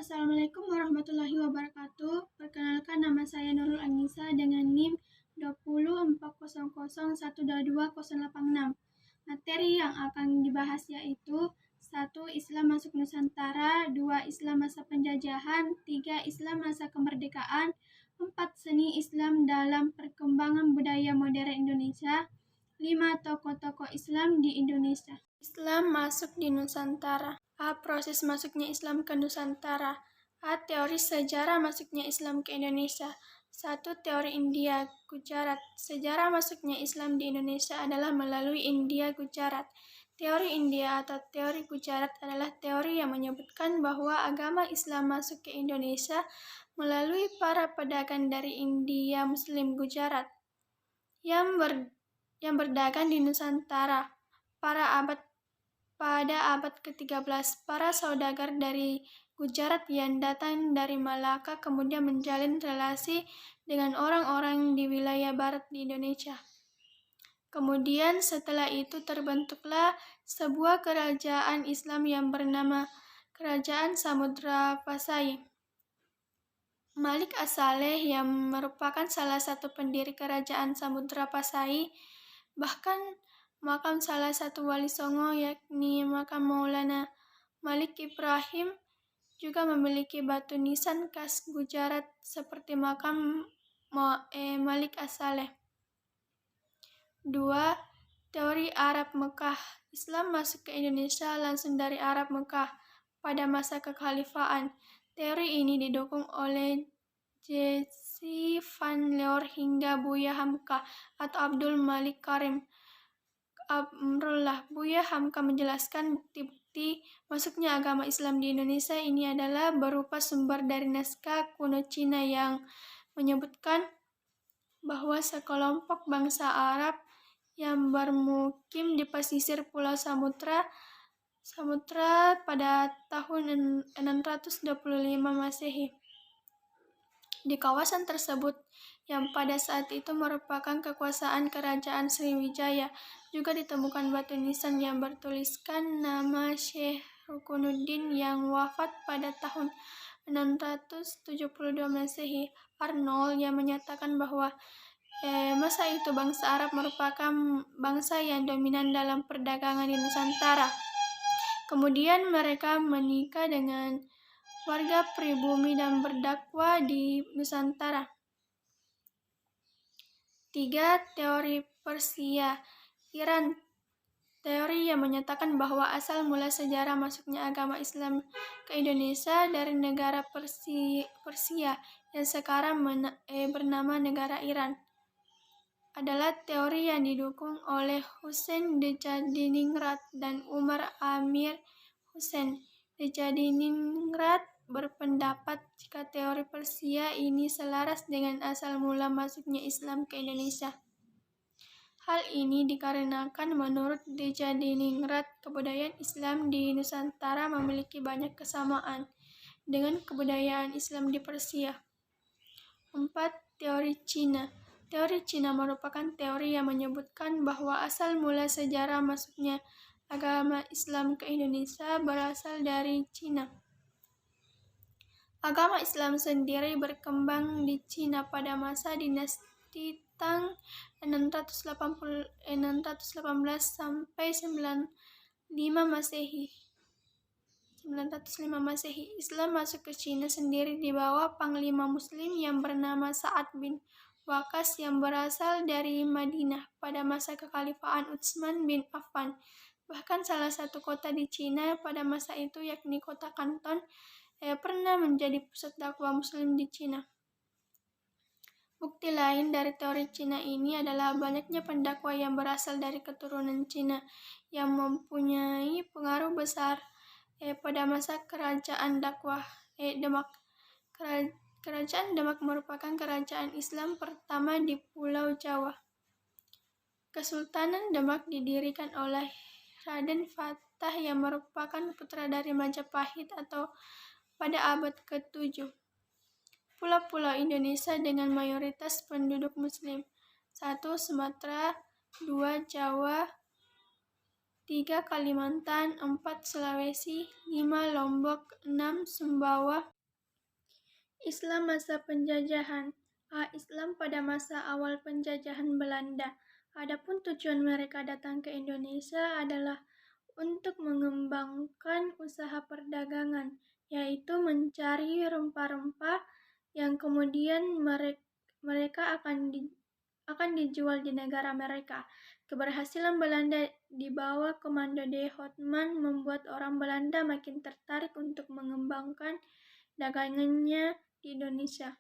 Assalamualaikum warahmatullahi wabarakatuh. Perkenalkan, nama saya Nurul Anissa dengan NIM 204001228086. Materi yang akan dibahas yaitu 1. Islam masuk Nusantara, 2. Islam masa penjajahan, 3. Islam masa kemerdekaan, 4. Seni Islam dalam perkembangan budaya modern Indonesia, 5. Tokoh-tokoh Islam di Indonesia. Islam masuk di Nusantara. A. Proses masuknya Islam ke Nusantara. A. Teori sejarah masuknya Islam ke Indonesia. 1. Teori India Gujarat. Sejarah masuknya Islam di Indonesia adalah melalui India Gujarat. Teori India atau teori Gujarat adalah teori yang menyebutkan bahwa agama Islam masuk ke Indonesia melalui para pedagang dari India Muslim Gujarat yang berdagang di Nusantara. Pada abad ke-13, para saudagar dari Gujarat yang datang dari Malaka kemudian menjalin relasi dengan orang-orang di wilayah barat di Indonesia. Kemudian setelah itu terbentuklah sebuah kerajaan Islam yang bernama Kerajaan Samudra Pasai. Malik As-Saleh yang merupakan salah satu pendiri Kerajaan Samudra Pasai, bahkan makam salah satu wali Songo yakni makam Maulana Malik Ibrahim juga memiliki batu nisan khas Gujarat seperti makam Malik As-Saleh. 2. Teori Arab Mekah. Islam masuk ke Indonesia langsung dari Arab Mekah pada masa kekhalifahan. Teori ini didukung oleh Jesse Van Leur hingga Buya Hamka atau Abdul Malik Karim Amrullah. Buya Hamka menjelaskan bukti-bukti masuknya agama Islam di Indonesia ini adalah berupa sumber dari naskah kuno Cina yang menyebutkan bahwa sekelompok bangsa Arab yang bermukim di pesisir Pulau Samudra pada tahun 625 Masehi. Di kawasan tersebut yang pada saat itu merupakan kekuasaan Kerajaan Sriwijaya, juga ditemukan batu nisan yang bertuliskan nama Syekh Rukunuddin yang wafat pada tahun 672 Masehi. Arnold yang menyatakan bahwa masa itu bangsa Arab merupakan bangsa yang dominan dalam perdagangan di Nusantara. Kemudian mereka menikah dengan warga pribumi dan berdakwah di Nusantara. 3. Teori Persia Iran. Teori yang menyatakan bahwa asal mula sejarah masuknya agama Islam ke Indonesia dari negara Persia yang sekarang bernama negara Iran adalah teori yang didukung oleh Hussein Dejadiningrat dan Umar Amir Hussein. Dejadiningrat berpendapat jika teori Persia ini selaras dengan asal mula masuknya Islam ke Indonesia. Hal ini dikarenakan menurut Dejadiningrat kebudayaan Islam di Nusantara memiliki banyak kesamaan dengan kebudayaan Islam di Persia. 4. Teori Cina. Teori Cina merupakan teori yang menyebutkan bahwa asal mula sejarah masuknya agama Islam ke Indonesia berasal dari Cina. Agama Islam sendiri berkembang di Cina pada masa dinasti Tang 618 sampai 95 Masehi. Islam masuk ke Cina sendiri di bawah panglima muslim yang bernama Sa'ad bin Waqqas yang berasal dari Madinah pada masa kekhalifahan Utsman bin Affan. Bahkan salah satu kota di Cina pada masa itu yakni kota Kanton pernah menjadi pusat dakwah muslim di Cina. Bukti lain dari teori Cina ini adalah banyaknya pendakwah yang berasal dari keturunan Cina yang mempunyai pengaruh besar pada masa Kerajaan Demak. Kerajaan Demak merupakan kerajaan Islam pertama di Pulau Jawa. Kesultanan Demak didirikan oleh Raden Fatah yang merupakan putra dari Majapahit atau pada abad ke-7. Pulau-pulau Indonesia dengan mayoritas penduduk Muslim. 1. Sumatera, 2. Jawa, 3. Kalimantan, 4. Sulawesi, 5. Lombok, 6. Sumbawa, Islam masa penjajahan. Islam pada masa awal penjajahan Belanda. Adapun tujuan mereka datang ke Indonesia adalah untuk mengembangkan usaha perdagangan, yaitu mencari rempah-rempah yang kemudian mereka akan dijual di negara mereka. Keberhasilan Belanda di bawah komando De Houtman membuat orang Belanda makin tertarik untuk mengembangkan dagangannya di Indonesia.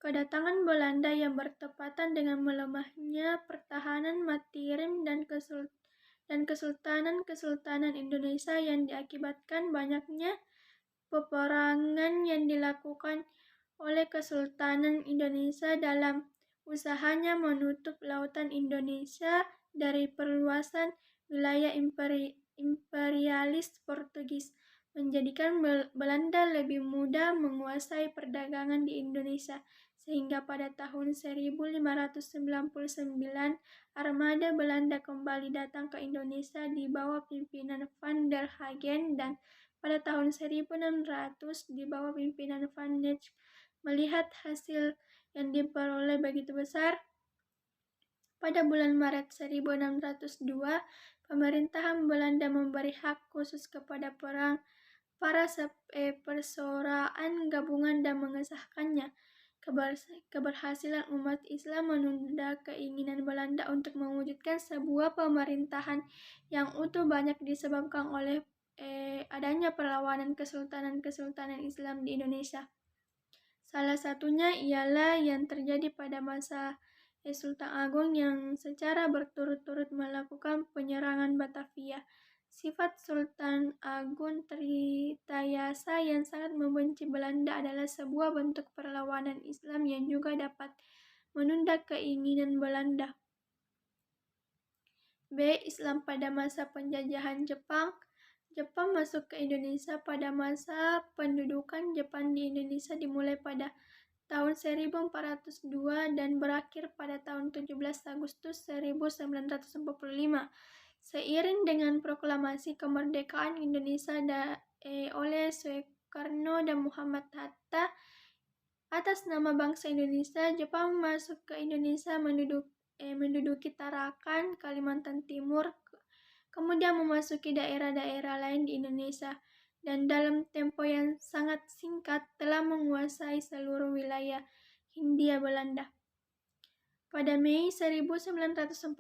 Kedatangan Belanda yang bertepatan dengan melemahnya pertahanan Mataram dan kesultanan Indonesia yang diakibatkan banyaknya peperangan yang dilakukan oleh Kesultanan Indonesia dalam usahanya menutup lautan Indonesia dari perluasan wilayah imperialis Portugis, menjadikan Belanda lebih mudah menguasai perdagangan di Indonesia, sehingga pada tahun 1599 armada Belanda kembali datang ke Indonesia di bawah pimpinan Van der Hagen, dan pada tahun 1600 di bawah pimpinan Van Dijk. Melihat hasil yang diperoleh begitu besar, pada bulan Maret 1602, pemerintahan Belanda memberi hak khusus kepada para perseorangan gabungan dan mengesahkannya. Keberhasilan umat Islam menunda keinginan Belanda untuk mewujudkan sebuah pemerintahan yang utuh banyak disebabkan oleh adanya perlawanan kesultanan Islam di Indonesia. Salah satunya ialah yang terjadi pada masa Sultan Agung yang secara berturut-turut melakukan penyerangan Batavia. Sifat Sultan Agung Tritayasa yang sangat membenci Belanda adalah sebuah bentuk perlawanan Islam yang juga dapat menunda keinginan Belanda. B. Islam pada masa penjajahan Jepang. Jepang masuk ke Indonesia pada masa pendudukan Jepang di Indonesia dimulai pada tahun 1402 dan berakhir pada tahun 17 Agustus 1945. Seiring dengan proklamasi kemerdekaan Indonesia oleh Soekarno dan Muhammad Hatta atas nama bangsa Indonesia, Jepang masuk ke Indonesia menduduki Tarakan, Kalimantan Timur, kemudian memasuki daerah-daerah lain di Indonesia, dan dalam tempo yang sangat singkat telah menguasai seluruh wilayah Hindia Belanda. Pada Mei 1940,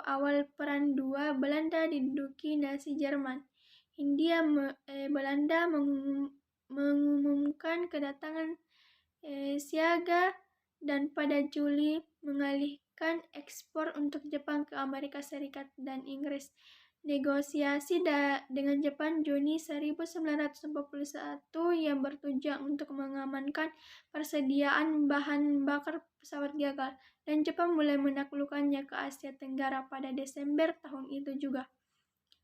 awal Perang II, Belanda diduduki Nazi Jerman. Belanda mengumumkan kedatangan siaga dan pada Juli mengalihkan ekspor untuk Jepang ke Amerika Serikat dan Inggris. Negosiasi dengan Jepang Juni 1941 yang bertujuan untuk mengamankan persediaan bahan bakar pesawat gagal, dan Jepang mulai menaklukkannya ke Asia Tenggara pada Desember tahun itu juga.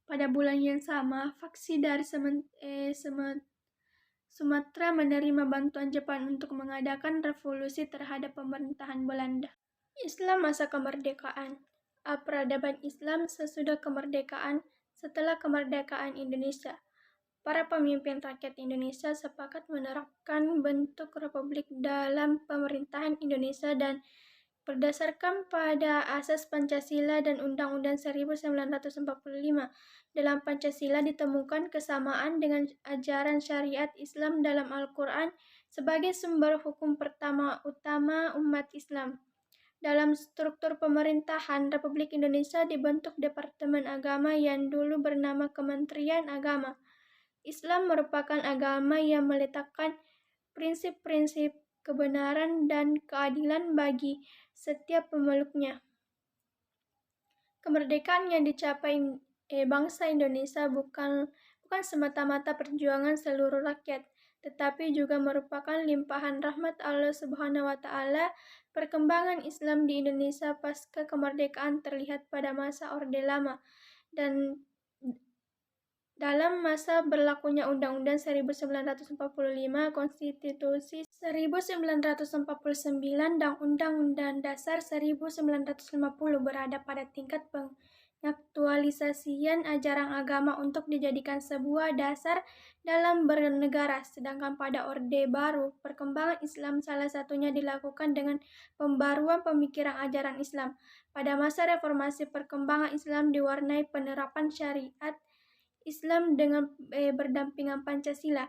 Pada bulan yang sama, faksi dari Sumatera menerima bantuan Jepang untuk mengadakan revolusi terhadap pemerintahan Belanda. Islam masa kemerdekaan. Peradaban Islam sesudah kemerdekaan. Setelah kemerdekaan Indonesia, para pemimpin rakyat Indonesia sepakat menerapkan bentuk republik dalam pemerintahan Indonesia dan berdasarkan pada asas Pancasila dan Undang-Undang 1945. Dalam Pancasila ditemukan kesamaan dengan ajaran syariat Islam dalam Al-Quran sebagai sumber hukum utama umat Islam. Dalam struktur pemerintahan Republik Indonesia dibentuk Departemen Agama yang dulu bernama Kementerian Agama. Islam merupakan agama yang meletakkan prinsip-prinsip kebenaran dan keadilan bagi setiap pemeluknya. Kemerdekaan yang dicapai bangsa Indonesia bukan semata-mata perjuangan seluruh rakyat, tetapi juga merupakan limpahan rahmat Allah Subhanahu wa Ta'ala. Perkembangan Islam di Indonesia pasca kemerdekaan terlihat pada masa Orde Lama dan dalam masa berlakunya Undang-Undang 1945, Konstitusi 1949, dan Undang-Undang Dasar 1950 berada pada tingkat pengaktualisasian ajaran agama untuk dijadikan sebuah dasar dalam bernegara. Sedangkan pada Orde Baru, perkembangan Islam salah satunya dilakukan dengan pembaruan pemikiran ajaran Islam. Pada masa reformasi, perkembangan Islam diwarnai penerapan syariat Islam dengan berdampingan Pancasila.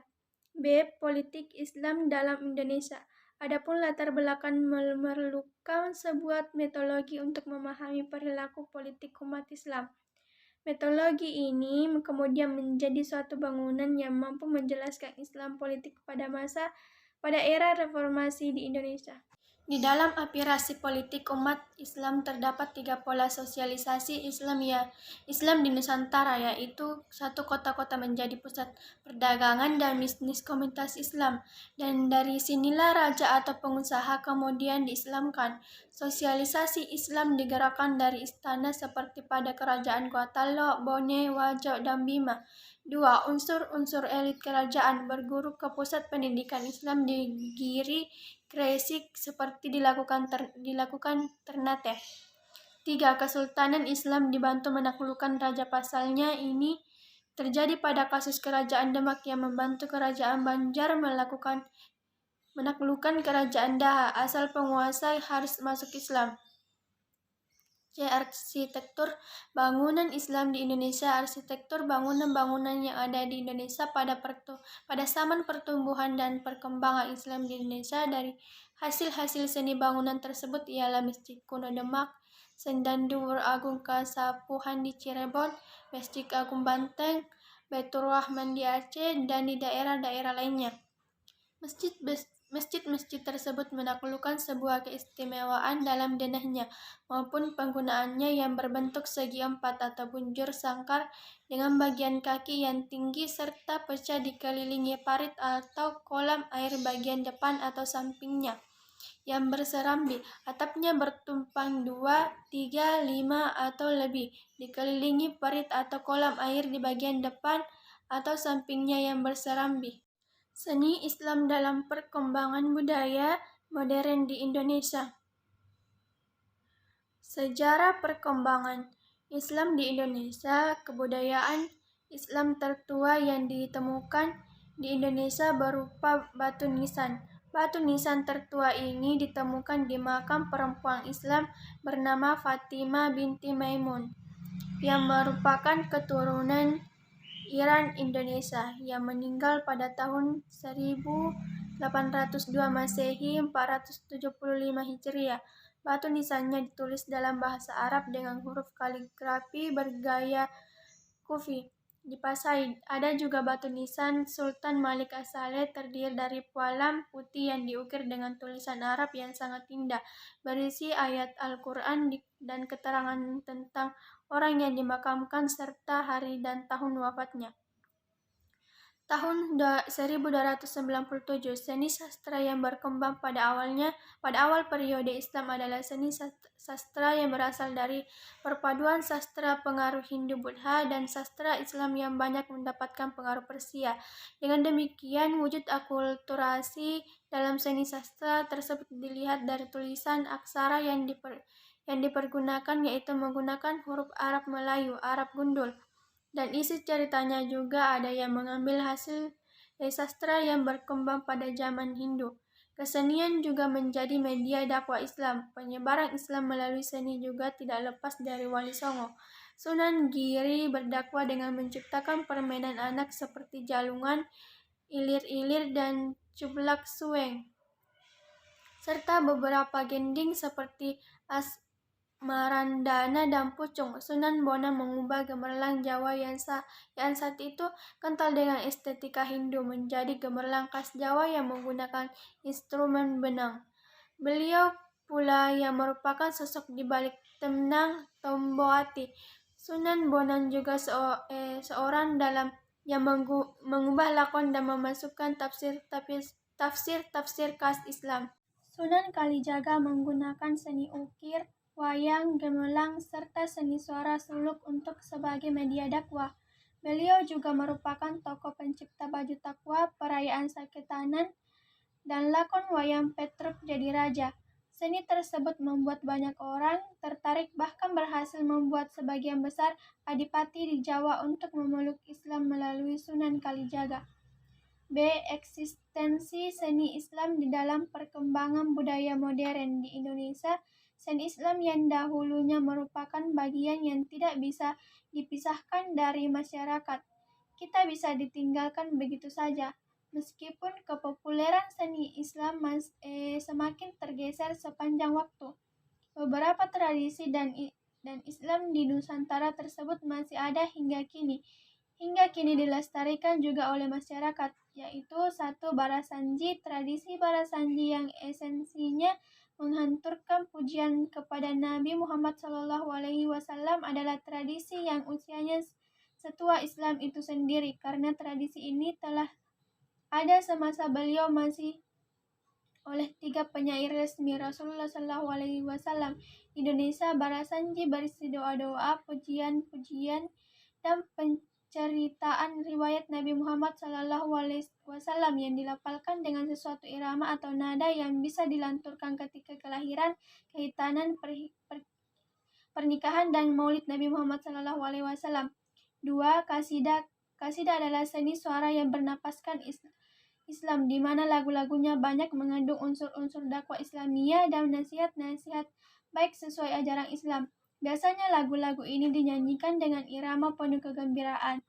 B. Politik Islam dalam Indonesia. Adapun latar belakang memerlukan sebuah metodologi untuk memahami perilaku politik umat Islam. Metodologi ini kemudian menjadi suatu bangunan yang mampu menjelaskan Islam politik pada era reformasi di Indonesia. Di dalam aspirasi politik umat Islam terdapat 3 pola sosialisasi Islam di Nusantara, yaitu 1. Kota-kota menjadi pusat perdagangan dan bisnis komunitas Islam, dan dari sinilah raja atau pengusaha kemudian diislamkan. Sosialisasi Islam digerakkan dari istana seperti pada kerajaan Gorontalo, Bone, Wajo, dan Bima. 2. Unsur-unsur elit kerajaan berguru ke pusat pendidikan Islam di Giri, Gresik seperti dilakukan Ternate. 3. Kesultanan Islam dibantu menaklukkan raja. Pasalnya ini terjadi pada kasus kerajaan Demak yang membantu kerajaan Banjar menaklukkan kerajaan Daha. Asal penguasa harus masuk Islam. C. Arsitektur bangunan Islam di Indonesia. Arsitektur bangunan-bangunan yang ada di Indonesia pada zaman pertumbuhan dan perkembangan Islam di Indonesia. Dari hasil-hasil seni bangunan tersebut ialah Masjid Kuno Demak, Sendanduur Agung Kasapuhan di Cirebon, Masjid Agung Banteng, Baitur Rahman di Aceh, dan di daerah-daerah lainnya. Masjid-masjid tersebut menaklukkan sebuah keistimewaan dalam denahnya maupun penggunaannya yang berbentuk segi empat atau bunjur sangkar dengan bagian kaki yang tinggi serta pecah dikelilingi parit atau kolam air bagian depan atau sampingnya yang berserambi. Atapnya bertumpang 2, 3, 5 atau lebih, dikelilingi parit atau kolam air di bagian depan atau sampingnya yang berserambi. Seni Islam dalam perkembangan budaya modern di Indonesia. Sejarah perkembangan Islam di Indonesia. Kebudayaan Islam tertua yang ditemukan di Indonesia berupa batu nisan. Batu nisan tertua ini ditemukan di makam perempuan Islam bernama Fatimah binti Maimun yang merupakan keturunan Iran Indonesia yang meninggal pada tahun 1802 Masehi 475 Hijriah. Batu nisannya ditulis dalam bahasa Arab dengan huruf kaligrafi bergaya Kufi. Di Pasai ada juga batu nisan Sultan Malik As-Saleh terdiri dari pualam putih yang diukir dengan tulisan Arab yang sangat indah, berisi ayat Al-Quran dan keterangan tentang orang yang dimakamkan serta hari dan tahun wafatnya. Tahun 1297, seni sastra yang berkembang pada awal periode Islam adalah seni sastra yang berasal dari perpaduan sastra pengaruh Hindu-Buddha dan sastra Islam yang banyak mendapatkan pengaruh Persia. Dengan demikian, wujud akulturasi dalam seni sastra tersebut dilihat dari tulisan aksara yang dipergunakan, yaitu menggunakan huruf Arab Melayu, Arab Gundul. Dan isi ceritanya juga ada yang mengambil hasil dari sastra yang berkembang pada zaman Hindu. Kesenian juga menjadi media dakwah Islam. Penyebaran Islam melalui seni juga tidak lepas dari Wali Songo. Sunan Giri berdakwah dengan menciptakan permainan anak seperti jalungan, ilir-ilir, dan cublak sueng, serta beberapa gending seperti Marandana dan Pucung. Sunan Bonang mengubah gemerlang Jawa yang saat itu kental dengan estetika Hindu menjadi gemerlang khas Jawa yang menggunakan instrumen benang. Beliau pula yang merupakan sosok di balik Tenang Tomboati. Sunan Bonang juga seorang dalam yang mengubah lakon dan memasukkan tafsir khas Islam. Sunan Kalijaga menggunakan seni ukir, wayang, gemerlang, serta seni suara suluk untuk sebagai media dakwah. Beliau juga merupakan tokoh pencipta baju takwa, perayaan saketanan, dan lakon wayang Petruk Jadi Raja. Seni tersebut membuat banyak orang tertarik, bahkan berhasil membuat sebagian besar adipati di Jawa untuk memeluk Islam melalui Sunan Kalijaga. B. Eksistensi seni Islam di dalam perkembangan budaya modern di Indonesia. Seni Islam yang dahulunya merupakan bagian yang tidak bisa dipisahkan dari masyarakat, kita bisa ditinggalkan begitu saja. Meskipun kepopuleran seni Islam semakin tergeser sepanjang waktu, beberapa tradisi dan Islam di Nusantara tersebut masih ada hingga kini. Hingga kini dilestarikan juga oleh masyarakat, yaitu satu Barasanji. Tradisi Barasanji yang esensinya menghanturkan pujian kepada Nabi Muhammad SAW adalah tradisi yang usianya setua Islam itu sendiri, karena tradisi ini telah ada semasa beliau masih oleh 3 penyair resmi Rasulullah SAW. Indonesia, Barasanji berisi doa-doa, pujian-pujian, dan penceritaan riwayat Nabi Muhammad SAW yang dilafalkan dengan sesuatu irama atau nada yang bisa dilanturkan ketika kelahiran, kehitanan, pernikahan, dan maulid Nabi Muhammad SAW. 2. Kasidah. Kasidah adalah seni suara yang bernapaskan Islam, di mana lagu-lagunya banyak mengandung unsur-unsur dakwah Islamiyah dan nasihat-nasihat baik sesuai ajaran Islam. Biasanya lagu-lagu ini dinyanyikan dengan irama penuh kegembiraan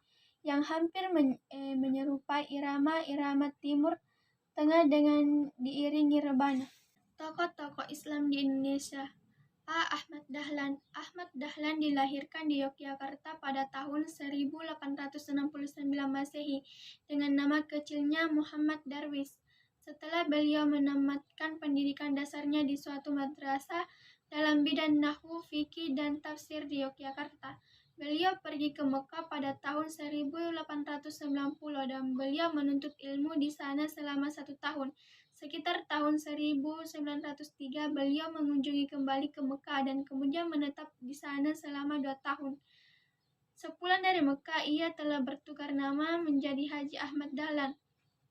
yang hampir menyerupai irama-irama Timur Tengah dengan diiringi rebana. Tokoh-tokoh Islam di Indonesia. A. Ahmad Dahlan. Ahmad Dahlan dilahirkan di Yogyakarta pada tahun 1869 Masehi dengan nama kecilnya Muhammad Darwis. Setelah beliau menamatkan pendidikan dasarnya di suatu madrasah dalam bidang nahwu, fikih, dan tafsir di Yogyakarta, beliau pergi ke Mekah pada tahun 1890 dan beliau menuntut ilmu di sana selama 1 tahun. Sekitar tahun 1903 beliau mengunjungi kembali ke Mekah dan kemudian menetap di sana selama 2 tahun. Sepulang dari Mekah, ia telah bertukar nama menjadi Haji Ahmad Dahlan.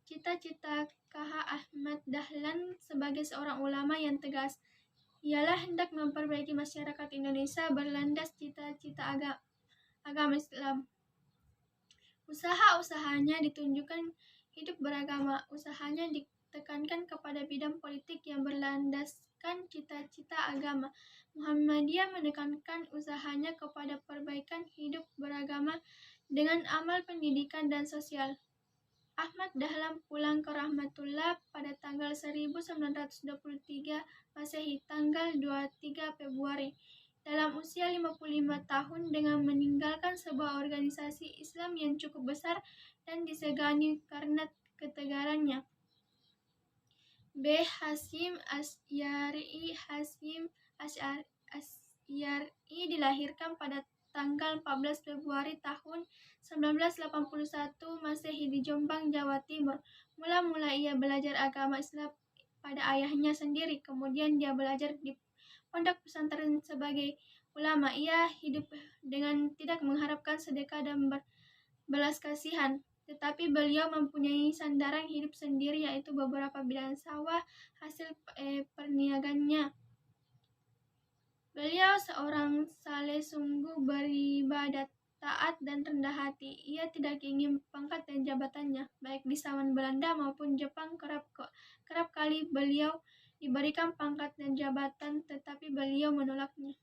Cita-cita KH Ahmad Dahlan sebagai seorang ulama yang tegas ialah hendak memperbaiki masyarakat Indonesia berlandas cita-cita agama Islam. Usaha-usahanya ditunjukkan hidup beragama. Usahanya ditekankan kepada bidang politik yang berlandaskan cita-cita agama. Muhammadiyah menekankan usahanya kepada perbaikan hidup beragama dengan amal pendidikan dan sosial. Ahmad Dahlan pulang ke rahmatullah pada tanggal 1923 Masehi, tanggal 23 Februari. Dalam usia 55 tahun dengan meninggalkan sebuah organisasi Islam yang cukup besar dan disegani karena ketegarannya. B. Hasyim Asy'ari. Hasyim Asy'ari dilahirkan pada tanggal 14 Februari tahun 1981 Masehi di Jombang, Jawa Timur. Mula-mula ia belajar agama Islam pada ayahnya sendiri, kemudian dia belajar di pondok pesantren sebagai ulama. Ia hidup dengan tidak mengharapkan sedekah dan berbelas kasihan, tetapi beliau mempunyai sandaran hidup sendiri, yaitu beberapa bidang sawah hasil perniagannya. Beliau seorang saleh, sungguh beribadat, taat, dan rendah hati. Ia tidak ingin pangkat dan jabatannya, baik di zaman Belanda maupun Jepang. Kerap kali beliau diberikan pangkat dan jabatan, tetapi beliau menolaknya.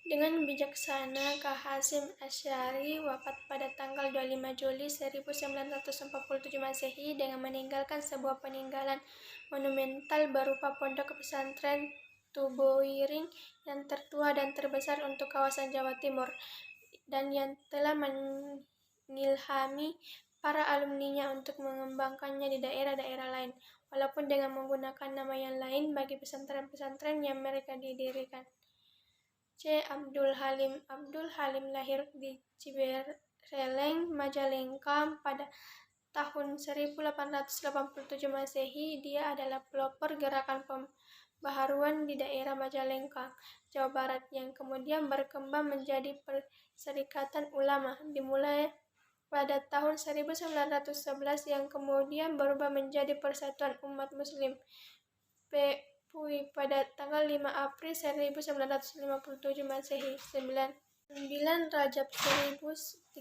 Dengan bijaksana, K. Hasyim Asy'ari wafat pada tanggal 25 Juli 1947 Masehi dengan meninggalkan sebuah peninggalan monumental berupa pondok pesantren Tubuiring yang tertua dan terbesar untuk kawasan Jawa Timur dan yang telah mengilhami para alumninya untuk mengembangkannya di daerah-daerah lain, walaupun dengan menggunakan nama yang lain bagi pesantren-pesantren yang mereka didirikan. C. Abdul Halim. Abdul Halim lahir di Cibereleng, Majalengka pada tahun 1887 Masehi. Dia adalah pelopor gerakan pembaharuan di daerah Majalengka, Jawa Barat, yang kemudian berkembang menjadi Perserikatan Ulama, dimulai pada tahun 1911 yang kemudian berubah menjadi Persatuan Umat Muslim Pui pada tanggal 5 April 1957 Masehi, 9 Rajab 1371.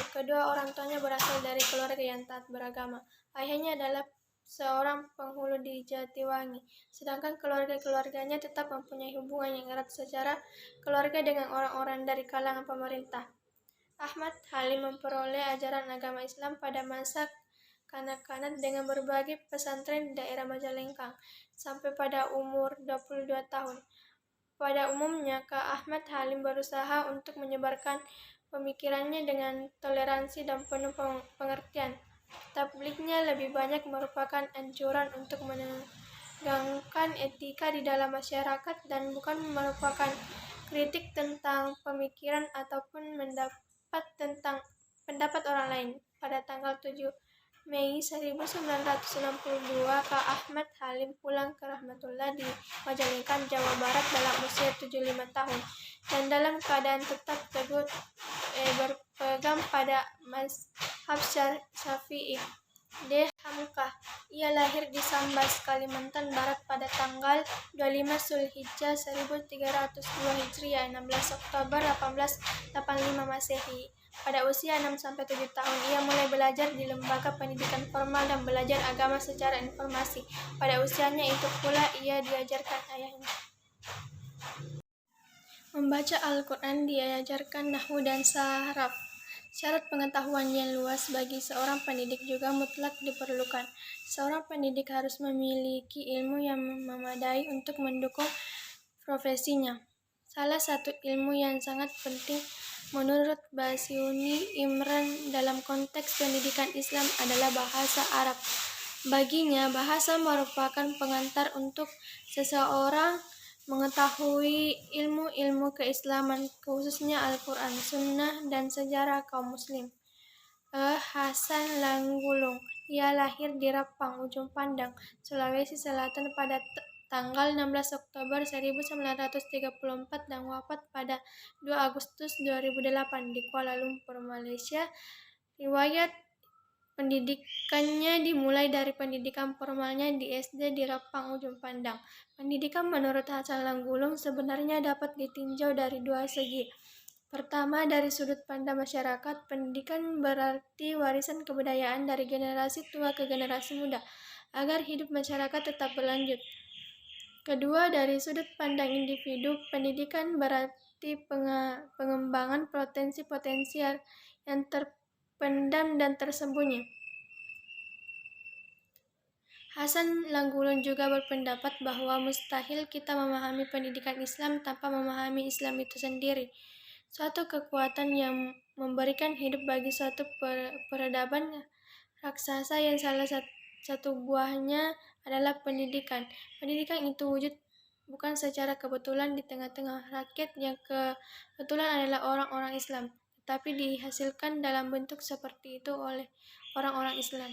Kedua orang tuanya berasal dari keluarga yang taat beragama. Ayahnya adalah seorang penghulu di Jatiwangi, sedangkan keluarganya tetap mempunyai hubungan yang erat secara keluarga dengan orang-orang dari kalangan pemerintah. Ahmad Halim memperoleh ajaran agama Islam pada masa kanak-kanak dengan berbagai pesantren di daerah Majalengka sampai pada umur 22 tahun. Pada umumnya, Kak Ahmad Halim berusaha untuk menyebarkan pemikirannya dengan toleransi dan penuh pengertian. Tablignya lebih banyak merupakan anjuran untuk menegakkan etika di dalam masyarakat dan bukan merupakan kritik tentang pemikiran ataupun pendapat orang lain. Pada tanggal 7 Mei 1962, Kak Ahmad Halim pulang ke Rahmatullah di Majalengka, Jawa Barat dalam usia 75 tahun dan dalam keadaan tetap teguh berpegang pada mazhab Syafi'i. D. Hamka. Ia lahir di Sambas, Kalimantan Barat pada tanggal 25 Zulhijjah 1302 Hijriah, 16 Oktober 1885 Masehi. Pada usia 6-7 tahun, ia mulai belajar di lembaga pendidikan formal dan belajar agama secara informasi. Pada usianya itu pula ia diajarkan ayahnya membaca Al-Quran, diajarkan nahwu dan saraf. Syarat pengetahuan yang luas bagi seorang pendidik juga mutlak diperlukan. Seorang pendidik harus memiliki ilmu yang memadai untuk mendukung profesinya. Salah satu ilmu yang sangat penting menurut Basyuni Imran dalam konteks pendidikan Islam adalah bahasa Arab. Baginya, bahasa merupakan pengantar untuk seseorang mengetahui ilmu-ilmu keislaman, khususnya Al-Quran, Sunnah, dan sejarah kaum muslim. Hasan Langgulung. Ia lahir di Rapang, Ujung Pandang, Sulawesi Selatan pada tanggal 16 Oktober 1934 dan wafat pada 2 Agustus 2008 di Kuala Lumpur, Malaysia. Riwayat pendidikannya dimulai dari pendidikan formalnya di SD di Rapang, Ujung Pandang. Pendidikan menurut Hasan Langgulung sebenarnya dapat ditinjau dari dua segi. Pertama, dari sudut pandang masyarakat, pendidikan berarti warisan kebudayaan dari generasi tua ke generasi muda, agar hidup masyarakat tetap berlanjut. Kedua, dari sudut pandang individu, pendidikan berarti pengembangan potensi-potensi yang terpendam dan tersembunyi. Hasan Langgulung juga berpendapat bahwa mustahil kita memahami pendidikan Islam tanpa memahami Islam itu sendiri. Suatu kekuatan yang memberikan hidup bagi suatu peradaban raksasa yang salah satu buahnya adalah pendidikan. Pendidikan itu wujud bukan secara kebetulan di tengah-tengah rakyat yang kebetulan adalah orang-orang Islam, tetapi dihasilkan dalam bentuk seperti itu oleh orang-orang Islam.